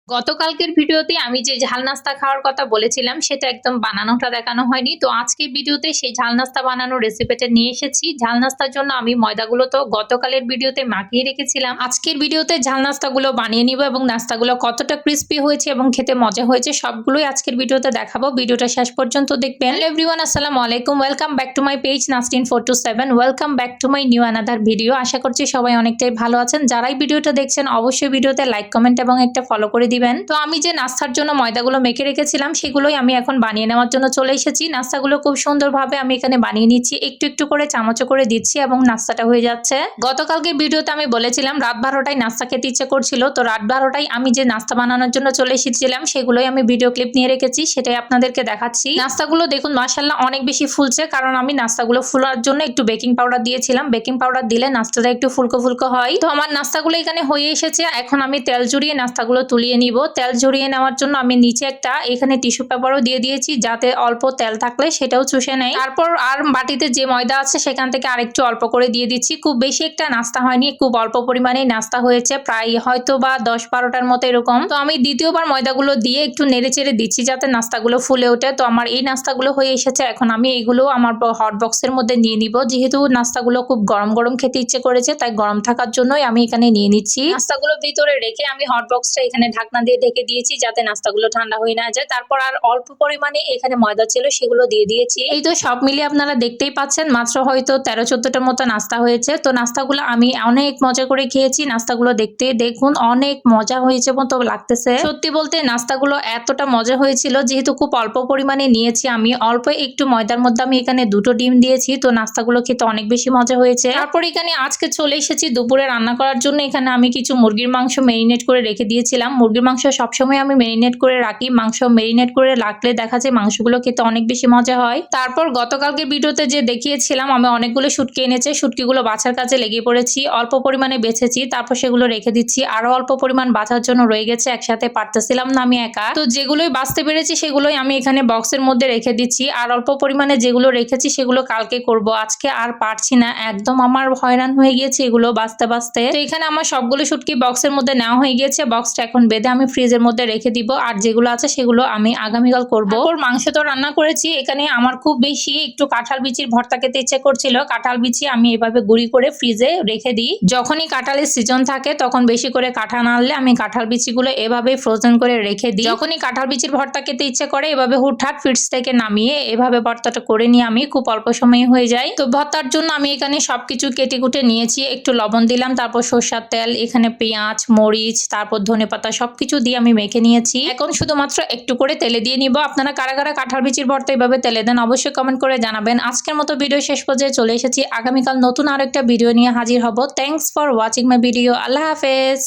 গতকালকের ভিডিওতে আমি যে ঝাল নাস্তা খাওয়ার কথা বলেছিলাম সেটা একদম বানানোটা দেখানো হয়নি। তো আজকের ভিডিওতে সেই ঝাল নাস্তা বানানোর রেসিপিটা নিয়ে এসেছি। ঝাল নাস্তার জন্য আমি ময়দাগুলো তো গতকালের ভিডিওতে মাখিয়ে রেখেছিলাম। আজকের ভিডিওতে ঝাল নাস্তাগুলো বানিয়ে নিব এবং নাস্তাগুলো কতটা ক্রিস্পি হয়েছে এবং খেতে মজা হয়েছে সবগুলোই আজকের ভিডিওতে দেখাবো। ভিডিওটা শেষ পর্যন্ত দেখবেন। হ্যালো এভরিওয়ান, আসসালামু আলাইকুম, welcome back to my page Nasrin 427। Welcome back to my new another video. আশা করছি সবাই অনেকটাই ভালো আছেন। যারাই ভিডিওটা দেখছেন অবশ্যই ভিডিওতে লাইক, কমেন্ট এবং একটা ফলো করে দিবেন। তো আমি যে নাস্তার জন্য ময়দাগুলো মেখে রেখেছিলাম সেগুলোই আমি এখন বানিয়ে নেওয়ার জন্য চলে এসেছি। নাস্তাগুলো খুব সুন্দরভাবে আমি এখানে বানিয়ে নিচ্ছি, একটু একটু করে চামচ করে দিচ্ছি এবং নাস্তাটা হয়ে যাচ্ছে। গতকালকে ভিডিওতে আমি বলেছিলাম রাত 12টায় নাস্তা খেতে ইচ্ছে করছিল, তো রাত 12টায় আমি যে নাস্তা বানানোর জন্য চলে এসেছিলাম সেগুলোই আমি ভিডিও ক্লিপ নিয়ে রেখেছি, সেটাই আপনাদেরকে দেখাচ্ছি। নাস্তাগুলো দেখুন মাশাআল্লাহ অনেক বেশি ফুলছে, কারণ আমি নাস্তাগুলো ফুলার জন্য একটু বেকিং পাউডার দিয়েছিলাম। বেকিং পাউডার দিলে নাস্তাটা একটু ফুলকো ফুলকো হয়। তো আমার নাস্তাগুলো এখানে হয়ে এসেছে। এখন আমি তেল ঝরিয়ে নাস্তাগুলো তুলিয়ে নিব। তেল ঝরিয়ে নেওয়ার জন্য আমি নিচে একটা এখানে টিস্যু পেপারও দিয়ে দিয়েছি, যাতে অল্প তেল থাকলে সেটাও চুষে নেয়। তারপর আর বাটিতে যে ময়দা আছে সেখান থেকে আরেকটু অল্প করে দিয়ে দিচ্ছি। খুব বেশি একটা নাস্তা হয়নি, খুব অল্প পরিমাণেই নাস্তা হয়েছে, প্রায় হয়তো বা 10-12টার মতো এরকম। তো আমি দ্বিতীয়বার ময়দাগুলো দিয়ে একটু নেড়ে চেড়ে দিচ্ছি যাতে নাস্তাগুলো ফুলে ওঠে। তো আমার এই নাস্তাগুলো হয়ে এসেছে। এখন আমি এইগুলো আমার হট বক্সের মধ্যে নিয়ে নিব। যেহেতু নাস্তাগুলো খুব গরম গরম খেতে ইচ্ছে করেছে, তাই গরম থাকার জন্যই আমি এখানে নিয়ে নিচ্ছি। নাস্তাগুলো ভিতরে রেখে আমি হট বক্সটা এখানে ঢাকনা দিয়ে ঢেকে দিয়েছি যাতে নাস্তাগুলো ঠান্ডা হয়ে না যায়। তারপর আর অল্প পরিমাণে এখানে ময়দা ছিল সেগুলো দিয়ে দিয়েছি। এই তো সব মিলিয়ে আপনারা দেখতেই পাচ্ছেন মাত্র হয়তো 13-14টার মতো নাস্তা হয়েছে। তো নাস্তাগুলো আমি অনেক মজা করে খেয়েছি। নাস্তাগুলো দেখতে দেখুন অনেক মজা হয়েছে মতো লাগতেছে। সত্যি বলতে নাস্তাগুলো এতটা মজা হয়েছিল, যেহেতু খুব অল্প পরিমাণে নিয়েছি আমি, অল্প একটু ময়দার মধ্যে আমি এখানে 2টো ডিম দিয়েছি। তো নাস্তাগুলো খেতে অনেক বেশি মজা হয়েছে। তারপর এখানে আজকে চলে এসেছি দুপুরে রান্না করার জন্য। এখানে আমি কিছু মুরগির মাংস মেরিনেট করে রেখে দিয়েছিলাম। মুরগির মাংস সবসময় আমি মেরিনেট করে রাখি। মাংস মেরিনেট করে রাখলে দেখা যায় মাংসগুলো খেতে অনেক বেশি মজা হয়। তারপর গতকালকে ভিডিওতে যে দেখিয়েছিলাম আমি অনেকগুলো শুটকি এনেছি, শুটকিগুলো বাছার কাজে লেগে পড়েছি। অল্প পরিমাণে বেছেছি, তারপর সেগুলো রেখে দিচ্ছি। আরো অল্প পরিমাণ বাছার জন্য রয়ে গেছে, একসাথে পারতেছিলাম না আমি একা। তো যেগুলোই বাছতে পেরেছি সেগুলোই আমি এখানে বক্সের মধ্যে রেখে দিচ্ছি। আর অল্প পরিমাণে যেগুলো রেখেছি সেগুলো কালকে করব, আজকে আর পারছি না, একদম আমার হয়রান হয়ে গিয়েছে এগুলো বাছতে বাছতে। তো এখানে আমার সবগুলো শুটকি বক্সের মধ্যে নেওয়া হয়ে গিয়েছে। বক্সটা এখন বেঁধে আমি ফ্রিজের মধ্যে রেখে দিব। আর যেগুলো আছে সেগুলো আমি আগামীকাল করব। ওর মাংস তো রান্না করেছি। এখানে আমার খুব বেশি একটু কাঁঠাল বিচির ভর্তা খেতে ইচ্ছে করছিল। কাঁঠাল বিচি আমি এভাবে গুঁড়ি করে ফ্রিজে রেখে দিই। যখনই কাঁঠালের সিজন থাকে তখন বেশি করে কাঁঠাল আনলে আমি কাঁঠাল বিচিগুলো এভাবে ফ্রোজেন করে রেখে দিই। যখনই কাঁঠাল বিচির ভর্তা খেতে ইচ্ছে করে এভাবে হুটহাট ফ্রিজ থেকে নামিয়ে এভাবে ভর্তাটা করে নিয়ে আমি খুব অল্প সময়ে হয়ে যায়। তো ভর্তার জন্য আমি এখানে সবকিছু কেটে কুটে নিয়েছি। একটু লবণ দিলাম, তারপর সরষের তেল, এখানে পেঁয়াজ, মরিচ, তারপর ধনেপাতা সবকিছু দিয়ে আমি মেখে নিয়েছি। এখন শুধুমাত্র একটু করে তেলে দিয়ে নিব। আপনারা কারা কারা কাঁঠাল বিচির ভর্তা এভাবে তেলে দেন অবশ্যই কমেন্ট করে জানাবেন। আজকের মতো ভিডিও শেষ পর্যায়ে চলে এসেছি। আগামীকাল নতুন আরেকটা ভিডিও নিয়ে হাজির হব। Thanks for watching my video. আল্লাহ হাফেজ।